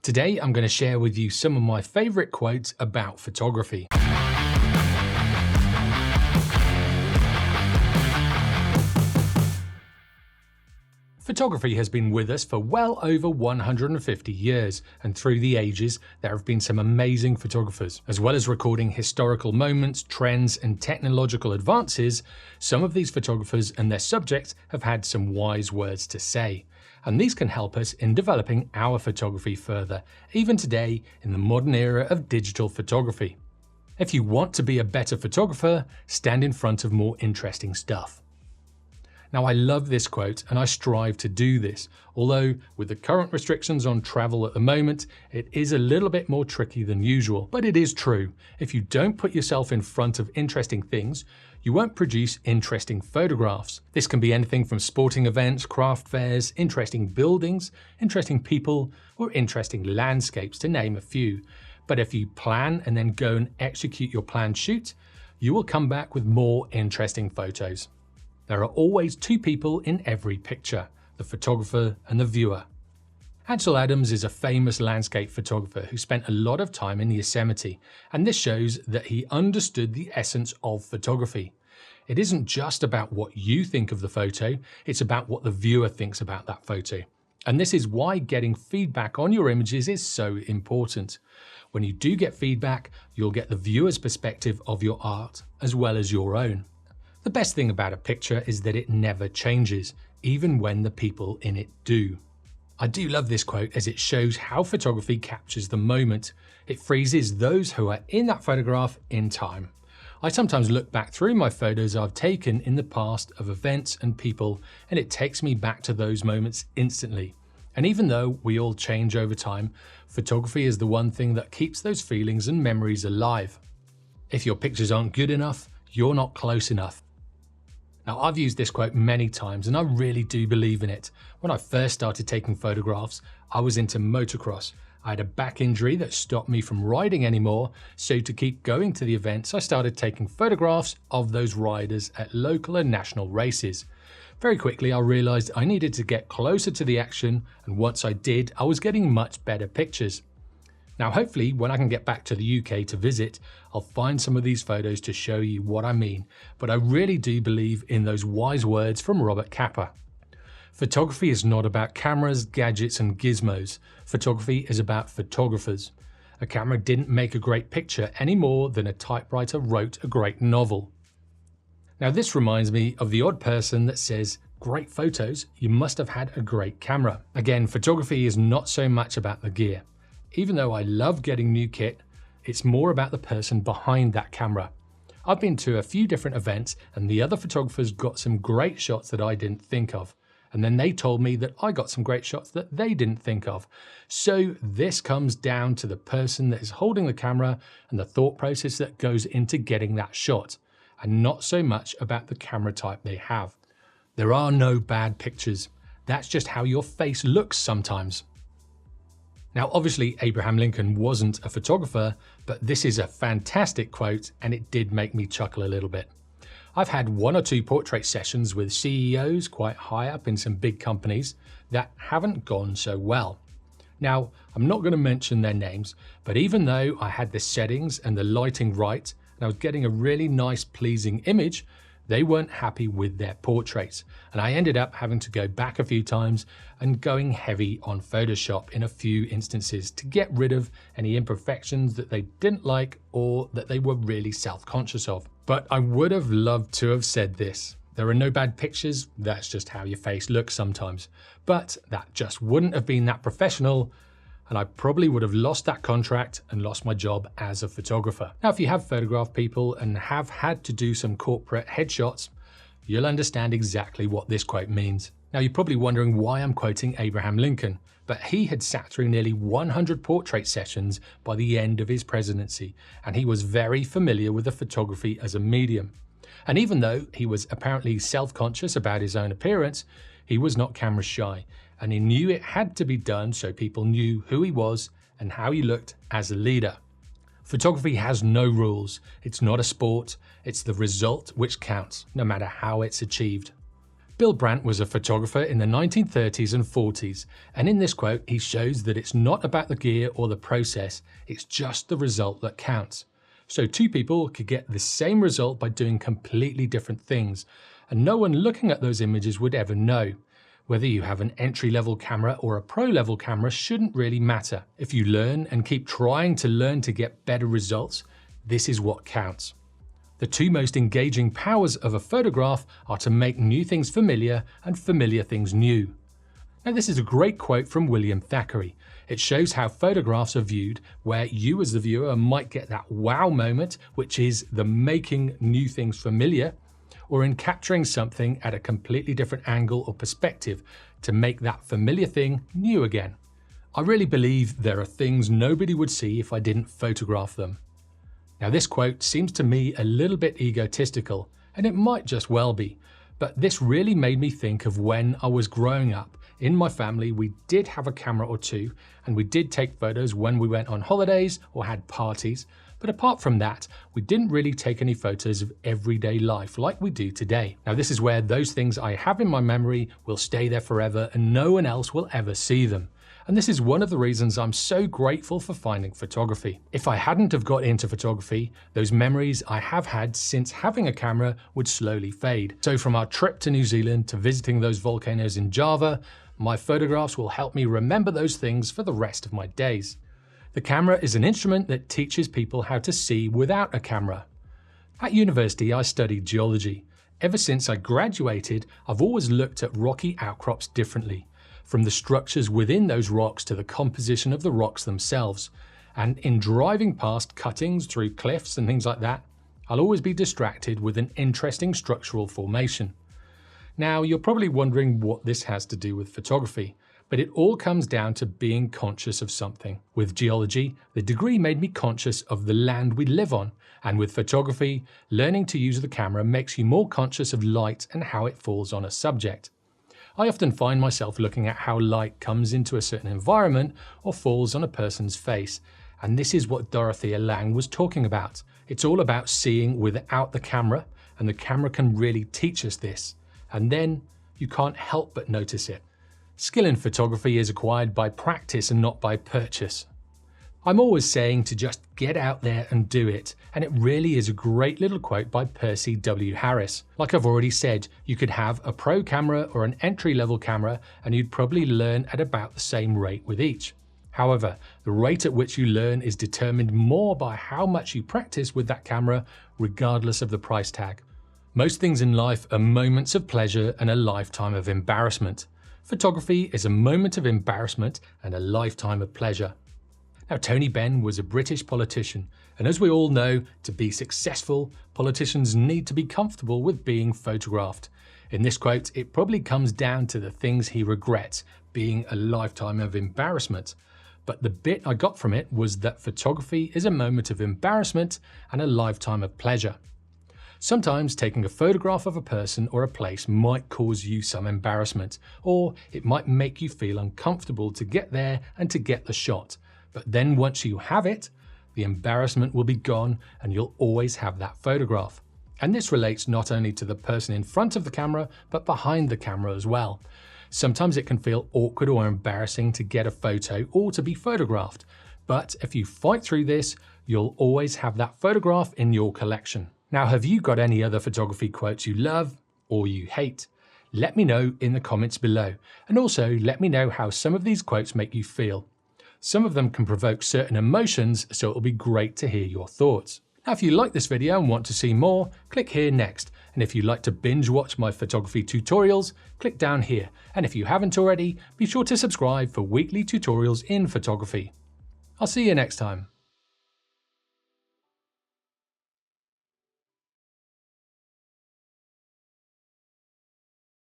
Today, I'm going to share with you some of my favorite quotes about photography. Photography has been with us for well over 150 years, and through the ages, there have been some amazing photographers. As well as recording historical moments, trends, and technological advances, some of these photographers and their subjects have had some wise words to say. And these can help us in developing our photography further, even today in the modern era of digital photography. If you want to be a better photographer, stand in front of more interesting stuff. Now, I love this quote and I strive to do this, although with the current restrictions on travel at the moment, it is a little bit more tricky than usual. But it is true. If you don't put yourself in front of interesting things, you won't produce interesting photographs. This can be anything from sporting events, craft fairs, interesting buildings, interesting people, or interesting landscapes, to name a few. But if you plan and then go and execute your planned shoot, you will come back with more interesting photos. There are always two people in every picture, the photographer and the viewer. Ansel Adams is a famous landscape photographer who spent a lot of time in Yosemite, and this shows that he understood the essence of photography. It isn't just about what you think of the photo, it's about what the viewer thinks about that photo. And this is why getting feedback on your images is so important. When you do get feedback, you'll get the viewer's perspective of your art as well as your own. The best thing about a picture is that it never changes, even when the people in it do. I do love this quote as it shows how photography captures the moment. It freezes those who are in that photograph in time. I sometimes look back through my photos I've taken in the past of events and people, and it takes me back to those moments instantly. And even though we all change over time, photography is the one thing that keeps those feelings and memories alive. If your pictures aren't good enough, you're not close enough. Now, I've used this quote many times and I really do believe in it. When I first started taking photographs, I was into motocross. I had a back injury that stopped me from riding anymore, so to keep going to the events, I started taking photographs of those riders at local and national races. Very quickly, I realized I needed to get closer to the action, and once I did, I was getting much better pictures. Now, hopefully, when I can get back to the UK to visit, I'll find some of these photos to show you what I mean, but I really do believe in those wise words from Robert Capa. Photography is not about cameras, gadgets, and gizmos. Photography is about photographers. A camera didn't make a great picture any more than a typewriter wrote a great novel. Now, this reminds me of the odd person that says, "Great photos, you must have had a great camera." Again, photography is not so much about the gear. Even though I love getting new kit, it's more about the person behind that camera. I've been to a few different events and the other photographers got some great shots that I didn't think of. And then they told me that I got some great shots that they didn't think of. So this comes down to the person that is holding the camera and the thought process that goes into getting that shot, and not so much about the camera type they have. There are no bad pictures. That's just how your face looks sometimes. Now, obviously, Abraham Lincoln wasn't a photographer, but this is a fantastic quote and it did make me chuckle a little bit. I've had one or two portrait sessions with CEOs quite high up in some big companies that haven't gone so well. Now, I'm not going to mention their names, but even though I had the settings and the lighting right, and I was getting a really nice, pleasing image, they weren't happy with their portraits, and I ended up having to go back a few times and going heavy on Photoshop in a few instances to get rid of any imperfections that they didn't like or that they were really self-conscious of. But I would have loved to have said this. There are no bad pictures, that's just how your face looks sometimes. But that just wouldn't have been that professional, and I probably would have lost that contract and lost my job as a photographer. Now, if you have photographed people and have had to do some corporate headshots, you'll understand exactly what this quote means. Now, you're probably wondering why I'm quoting Abraham Lincoln, but he had sat through nearly 100 portrait sessions by the end of his presidency, and he was very familiar with the photography as a medium. And even though he was apparently self-conscious about his own appearance, he was not camera shy, and he knew it had to be done so people knew who he was and how he looked as a leader. Photography has no rules. It's not a sport. It's the result which counts, no matter how it's achieved. Bill Brandt was a photographer in the 1930s and 40s, and in this quote he shows that it's not about the gear or the process, it's just the result that counts. So two people could get the same result by doing completely different things, and no one looking at those images would ever know. Whether you have an entry-level camera or a pro-level camera shouldn't really matter. If you learn and keep trying to learn to get better results, this is what counts. The two most engaging powers of a photograph are to make new things familiar and familiar things new. Now this is a great quote from William Thackeray. It shows how photographs are viewed, where you as the viewer might get that wow moment, which is the making new things familiar, or in capturing something at a completely different angle or perspective to make that familiar thing new again. I really believe there are things nobody would see if I didn't photograph them. Now this quote seems to me a little bit egotistical, and it might just well be, but this really made me think of when I was growing up. In my family we did have a camera or two, and we did take photos when we went on holidays or had parties, but apart from that, we didn't really take any photos of everyday life like we do today. Now this is where those things I have in my memory will stay there forever and no one else will ever see them. And this is one of the reasons I'm so grateful for finding photography. If I hadn't have got into photography, those memories I have had since having a camera would slowly fade. So from our trip to New Zealand to visiting those volcanoes in Java, my photographs will help me remember those things for the rest of my days. The camera is an instrument that teaches people how to see without a camera. At university, I studied geology. Ever since I graduated, I've always looked at rocky outcrops differently, from the structures within those rocks to the composition of the rocks themselves. And in driving past cuttings through cliffs and things like that, I'll always be distracted with an interesting structural formation. Now, you're probably wondering what this has to do with photography. But it all comes down to being conscious of something. With geology, the degree made me conscious of the land we live on, and with photography, learning to use the camera makes you more conscious of light and how it falls on a subject. I often find myself looking at how light comes into a certain environment or falls on a person's face, and this is what Dorothea Lange was talking about. It's all about seeing without the camera, and the camera can really teach us this, and then you can't help but notice it. Skill in photography is acquired by practice and not by purchase. I'm always saying to just get out there and do it, and it really is a great little quote by Percy W Harris. Like I've already said, you could have a pro camera or an entry-level camera and you'd probably learn at about the same rate with each. However, the rate at which you learn is determined more by how much you practice with that camera, regardless of the price tag. Most things in life are moments of pleasure and a lifetime of embarrassment. Photography is a moment of embarrassment and a lifetime of pleasure. Now, Tony Benn was a British politician, and as we all know, to be successful, politicians need to be comfortable with being photographed. In this quote, it probably comes down to the things he regrets being a lifetime of embarrassment. But the bit I got from it was that photography is a moment of embarrassment and a lifetime of pleasure. Sometimes taking a photograph of a person or a place might cause you some embarrassment, or it might make you feel uncomfortable to get there and to get the shot. But then once you have it, the embarrassment will be gone and you'll always have that photograph. And this relates not only to the person in front of the camera, but behind the camera as well. Sometimes it can feel awkward or embarrassing to get a photo or to be photographed. But if you fight through this, you'll always have that photograph in your collection. Now, have you got any other photography quotes you love or you hate? Let me know in the comments below, and also let me know how some of these quotes make you feel. Some of them can provoke certain emotions, so it'll be great to hear your thoughts. Now, if you like this video and want to see more, click here next. And if you'd like to binge watch my photography tutorials, click down here. And if you haven't already, be sure to subscribe for weekly tutorials in photography. I'll see you next time.